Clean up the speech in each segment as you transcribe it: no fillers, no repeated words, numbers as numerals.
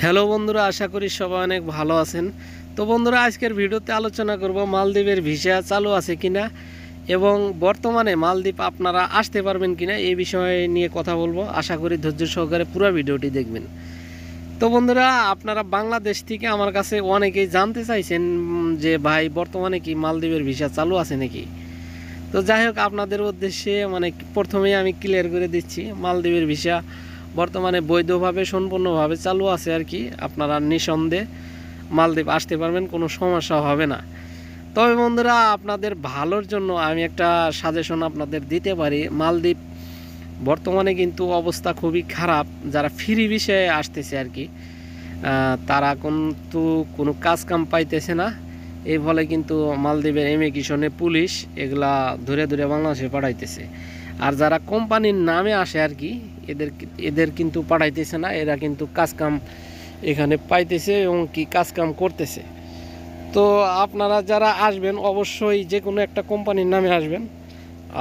Hello বন্ধুরা, আশা করি সবাই অনেক ভালো আছেন। তো বন্ধুরা, আজকের ভিডিওতে আলোচনা করব মালদ্বীপের ভিসা চালু আছে কিনা এবং বর্তমানে মালদ্বীপ আপনারা আসতে পারবেন কিনা এই বিষয়ে নিয়ে কথা বলবো। আশা করি ধৈর্য সহকারে পুরো ভিডিওটি দেখবেন। তো বন্ধুরা, আপনারা বাংলাদেশ থেকে আমার কাছে অনেকেই জানতে চাইছেন যে ভাই বর্তমানে কি মালদ্বীপের ভিসা চালু আছে নাকি। তো যাই হোক, আপনাদের উদ্দেশ্যে প্রথমেই আমি ক্লিয়ার করে দিচ্ছি, মালদ্বীপের ভিসা বর্তমানে বৈধভাবে সম্পূর্ণভাবে চালু আছে আর কি। আপনারা নিঃসন্দেহে মালদ্বীপ আসতে পারবেন, কোনো সমস্যা হবে না। তবে বন্ধুরা, আপনাদের ভালোর জন্য আমি একটা সাজেশন আপনাদের দিতে পারি। মালদ্বীপ বর্তমানে কিন্তু অবস্থা খুবই খারাপ। যারা ফ্রি বিষয়ে আসতেছে আর কি, তারা কিন্তু কোনো কাজ কাম পাইতেছে না। এই ফলে কিন্তু মালদ্বীপের ইমিগ্রেশনে পুলিশ এগুলা ধরে ধরে বাংলাদেশে পাঠাইতেছে। আর যারা কোম্পানির নামে আসে আর কি, এদের কিন্তু পাঠাইতেছে না। এরা কিন্তু কাজকাম এখানে পাইতেছে এবং কি কাজকাম করতেছে। তো আপনারা যারা আসবেন অবশ্যই যে কোনো একটা কোম্পানির নামে আসবেন,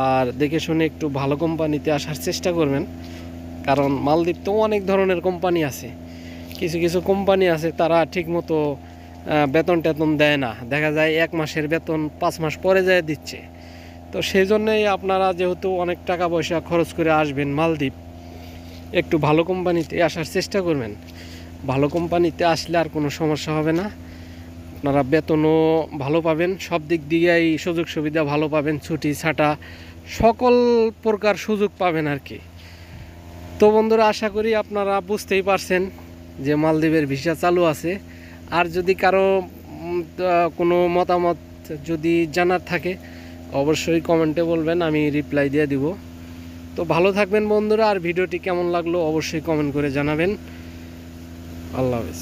আর দেখে শুনে একটু ভালো কোম্পানিতে আসার চেষ্টা করবেন। কারণ মালদ্বীপ তো অনেক ধরনের কোম্পানি আছে। কিছু কিছু কোম্পানি আছে তারা ঠিকমতো বেতন টেতন দেয় না, দেখা যায় 1 মাসের বেতন 5 মাস পরে যায় দিচ্ছে। তো সেই জন্যই আপনারা যেহেতু অনেক টাকা পয়সা খরচ করে আসবেন মালদ্বীপ, একটু ভালো কোম্পানিতে আসার চেষ্টা করবেন। ভালো কোম্পানিতে আসলে আর কোনো সমস্যা হবে না। আপনারা বেতনও ভালো পাবেন, সব দিক দিয়েই সুযোগ সুবিধা ভালো পাবেন, ছুটি ছাটা সকল প্রকার সুযোগ পাবেন আর কি। তো বন্ধুরা, আশা করি আপনারা বুঝতেই পারছেন যে মালদ্বীপের ভিসা চালু আছে। আর যদি কারো কোনো মতামত যদি জানার থাকে অবশ্যই কমেন্টে বলবেন, আমি রিপ্লাই দিয়ে দিব। তো ভালো থাকবেন বন্ধুরা, আর ভিডিওটি কেমন লাগলো অবশ্যই কমেন্ট করে জানাবেন। আল্লাহ হাফেজ।